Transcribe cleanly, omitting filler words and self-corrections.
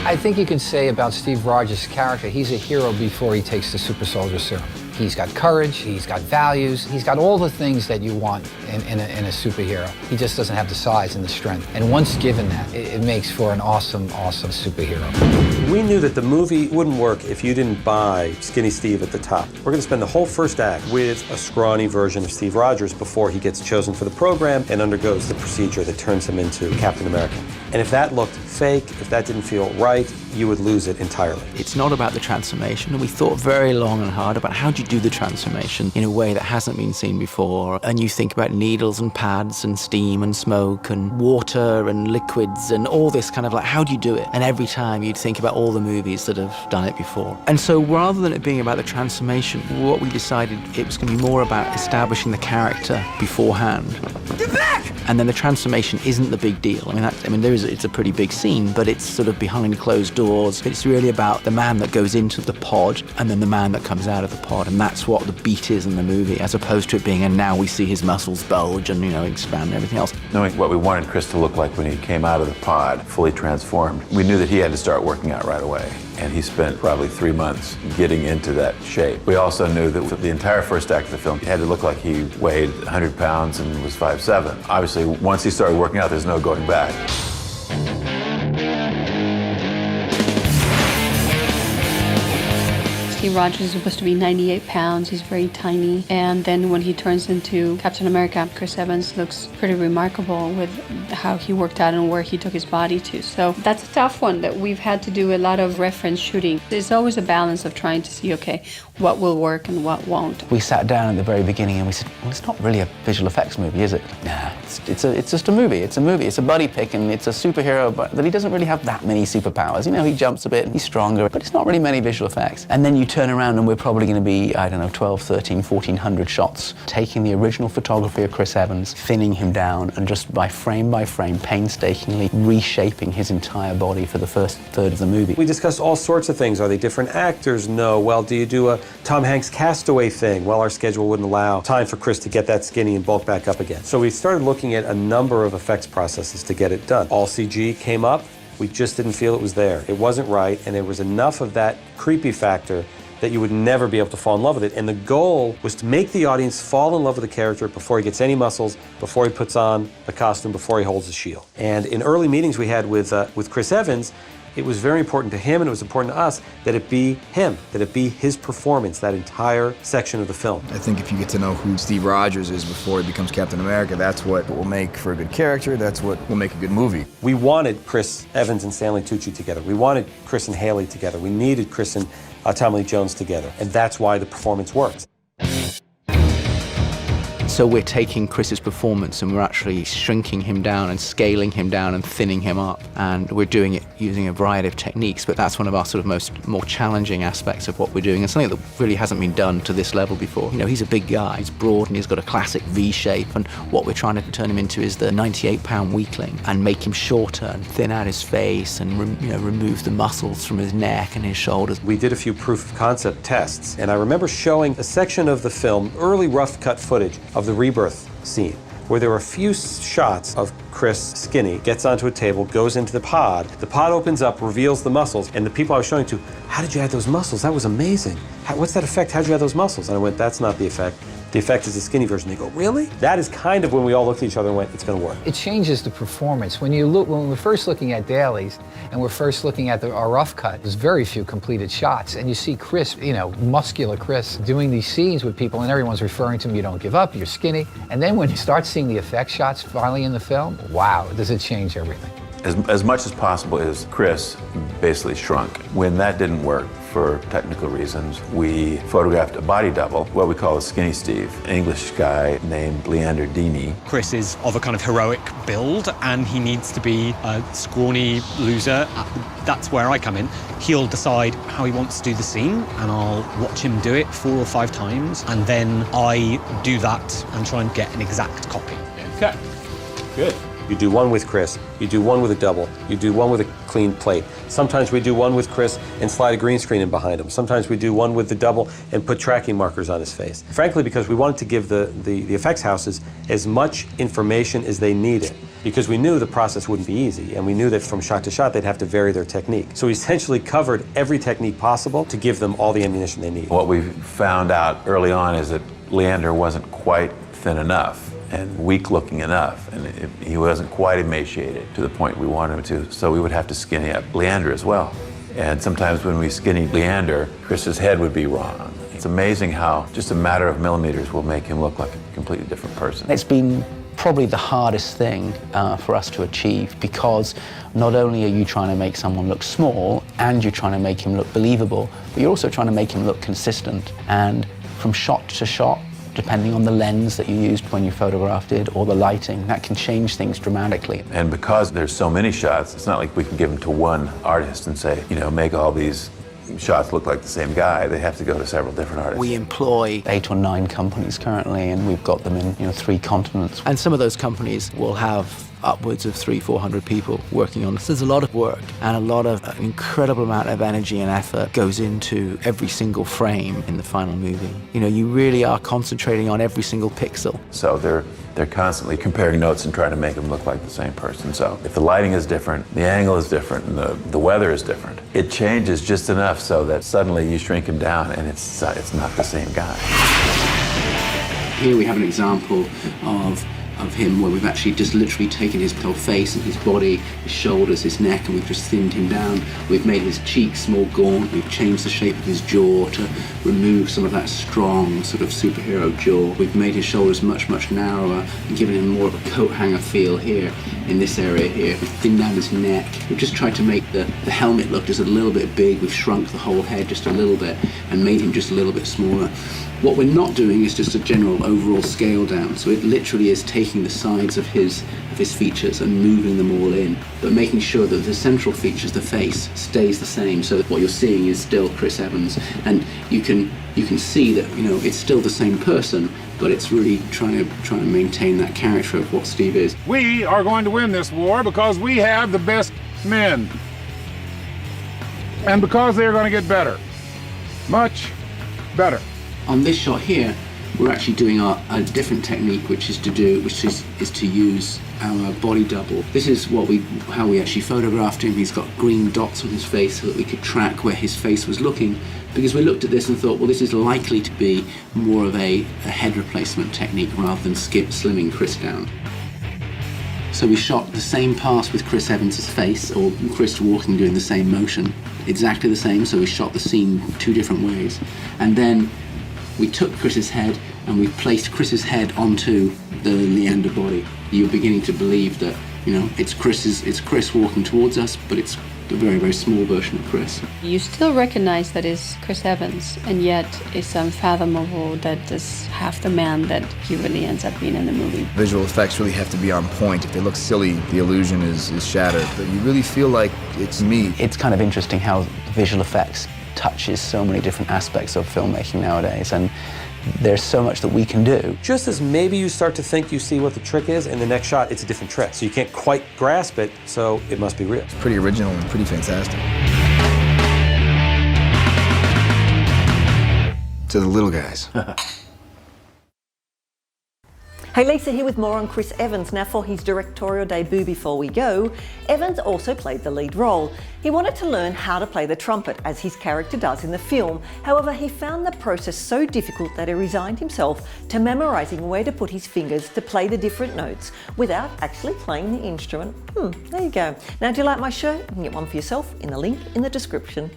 I think you can say about Steve Rogers' character, he's a hero before he takes the super soldier serum. He's got courage, he's got values, he's got all the things that you want in a superhero. He just doesn't have the size and the strength. And once given that, it makes for an awesome, awesome superhero. We knew that the movie wouldn't work if you didn't buy Skinny Steve at the top. We're going to spend the whole first act with a scrawny version of Steve Rogers before he gets chosen for the program and undergoes the procedure that turns him into Captain America. And if that looked fake, if that didn't feel right, you would lose it entirely. It's not about the transformation, and we thought very long and hard about how do you do the transformation in a way that hasn't been seen before. And you think about needles and pads and steam and smoke and water and liquids and all this kind of like, how do you do it? And every time you'd think about all the movies that have done it before. And so rather than it being about the transformation, what we decided it was going to be more about establishing the character beforehand. Get back! And then the transformation isn't the big deal. It's a pretty big scene, but it's sort of behind closed doors. It's really about the man that goes into the pod and then the man that comes out of the pod, and that's what the beat is in the movie, as opposed to it being, and now we see his muscles bulge and, expand and everything else. Knowing what we wanted Chris to look like when he came out of the pod, fully transformed, we knew that he had to start working out right away. And he spent probably 3 months getting into that shape. We also knew that the entire first act of the film, he had to look like he weighed 100 pounds and was 5'7". Obviously, once he started working out, there's no going back. Steve Rogers is supposed to be 98 pounds. He's very tiny. And then when he turns into Captain America, Chris Evans looks pretty remarkable with how he worked out and where he took his body to. So that's a tough one that we've had to do a lot of reference shooting. There's always a balance of trying to see, okay, what will work and what won't. We sat down at the very beginning and we said, well, it's not really a visual effects movie, is it? Nah, it's just a movie. It's a movie. It's a buddy pick, and it's a superhero, but that he doesn't really have that many superpowers. He jumps a bit and he's stronger, but it's not really many visual effects. And then you turn around and we're probably going to be, 12, 13, 1,400 shots, taking the original photography of Chris Evans, thinning him down, and just by frame, painstakingly reshaping his entire body for the first third of the movie. We discussed all sorts of things. Are they different actors? No. Well, do you do a Tom Hanks Castaway thing? Well, our schedule wouldn't allow time for Chris to get that skinny and bulk back up again. So we started looking at a number of effects processes to get it done. All CG came up. We just didn't feel it was there. It wasn't right, and there was enough of that creepy factor that you would never be able to fall in love with it. And the goal was to make the audience fall in love with the character before he gets any muscles, before he puts on the costume, before he holds the shield. And in early meetings we had with Chris Evans, it was very important to him and it was important to us that it be him, that it be his performance, that entire section of the film. I think if you get to know who Steve Rogers is before he becomes Captain America, that's what will make for a good character, that's what will make a good movie. We wanted Chris Evans and Stanley Tucci together. We wanted Chris and Hayley together. We needed Chris and Tommy Lee Jones together. And that's why the performance works. So we're taking Chris's performance and we're actually shrinking him down and scaling him down and thinning him up. And we're doing it using a variety of techniques, but that's one of our sort of more challenging aspects of what we're doing, and something that really hasn't been done to this level before. He's a big guy, he's broad and he's got a classic V shape, and what we're trying to turn him into is the 98-pound weakling and make him shorter and thin out his face and remove the muscles from his neck and his shoulders. We did a few proof of concept tests, and I remember showing a section of the film, early rough cut footage of the rebirth scene, where there were a few shots of Chris skinny, gets onto a table, goes into the pod opens up, reveals the muscles, and the people I was showing to, how did you add those muscles? That was amazing. What's that effect? How'd you add those muscles? And I went, that's not the effect. The effect is the skinny version. They go, really? That is kind of when we all looked at each other and went, it's gonna work. It changes the performance. When we're first looking at dailies and we're first looking at our rough cut, there's very few completed shots. And you see Chris, muscular Chris, doing these scenes with people and everyone's referring to him, you don't give up, you're skinny. And then when you start seeing the effect shots finally in the film, wow, does it change everything. As much as possible is Chris basically shrunk. When that didn't work, for technical reasons, we photographed a body double, what we call a Skinny Steve, an English guy named Leander Deeney. Chris is of a kind of heroic build, and he needs to be a scrawny loser. That's where I come in. He'll decide how he wants to do the scene, and I'll watch him do it 4 or 5 times, and then I do that and try and get an exact copy. Okay, good. You do one with Chris, you do one with a double, you do one with a clean plate. Sometimes we do one with Chris and slide a green screen in behind him. Sometimes we do one with the double and put tracking markers on his face. Frankly, because we wanted to give the effects houses as much information as they needed. because we knew the process wouldn't be easy, and we knew that from shot to shot they'd have to vary their technique. So we essentially covered every technique possible to give them all the ammunition they need. What we found out early on is that Leander wasn't quite thin enough and weak looking enough, and he wasn't quite emaciated to the point we wanted him to, so we would have to skinny up Leander as well. And sometimes when we skinny Leander, Chris's head would be wrong. It's amazing how just a matter of millimeters will make him look like a completely different person. It's been probably the hardest thing for us to achieve, because not only are you trying to make someone look small and you're trying to make him look believable, but you're also trying to make him look consistent. And from shot to shot, depending on the lens that you used when you photographed it or the lighting, that can change things dramatically. And because there's so many shots, it's not like we can give them to one artist and say, you know, make all these shots look like the same guy. They have to go to several different artists. We employ 8 or 9 companies currently, and we've got them in 3 continents. And some of those companies will have upwards of 300-400 people working on this. There's a lot of work and a lot of an incredible amount of energy and effort goes into every single frame in the final movie. You know, you really are concentrating on every single pixel. So they're constantly comparing notes and trying to make them look like the same person. So if the lighting is different, the angle is different, and the weather is different, it changes just enough so that suddenly you shrink him down and it's not the same guy. Here we have an example of him where we've actually just literally taken his whole face and his body, his shoulders, his neck, and we've just thinned him down. We've made his cheeks more gaunt. We've changed the shape of his jaw to remove some of that strong sort of superhero jaw. We've made his shoulders much, much narrower and given him more of a coat hanger feel here in this area here. We've thinned down his neck. We've just tried to make the helmet look just a little bit big. We've shrunk the whole head just a little bit and made him just a little bit smaller. What we're not doing is just a general overall scale down. So it literally is taking the sides of his features and moving them all in, but making sure that the central features, the face, stays the same. So that what you're seeing is still Chris Evans, and you can see that, you know, it's still the same person, but it's really trying to maintain that character of what Steve is. We are going to win this war because we have the best men, and because they are going to get better, much better. On this shot here, we're actually doing a different technique, which is to use our body double. This is how we actually photographed him. He's got green dots on his face so that we could track where his face was looking, because we looked at this and thought, well, this is likely to be more of a head replacement technique rather than slimming Chris down. So we shot the same pass with Chris Evans' face, or Chris walking doing the same motion, exactly the same. So we shot the scene 2 different ways, and then we took Chris's head and we placed Chris's head onto the Leander body. You're beginning to believe that, you know, it's Chris walking towards us, but it's a very, very small version of Chris. You still recognize that is Chris Evans, and yet it's unfathomable that is half the man that he really ends up being in the movie. Visual effects really have to be on point. If they look silly, the illusion is shattered. But you really feel like it's me. It's kind of interesting how visual effects touches so many different aspects of filmmaking nowadays, and there's so much that we can do. Just as maybe you start to think you see what the trick is, in the next shot it's a different trick. So you can't quite grasp it, so it must be real. It's pretty original and pretty fantastic. To the little guys. Hey, Lisa here with more on Chris Evans. Now, for his directorial debut before we go, Evans also played the lead role. He wanted to learn how to play the trumpet, as his character does in the film. However, he found the process so difficult that he resigned himself to memorising where to put his fingers to play the different notes without actually playing the instrument. There you go. Now, do you like my shirt? You can get one for yourself in the link in the description.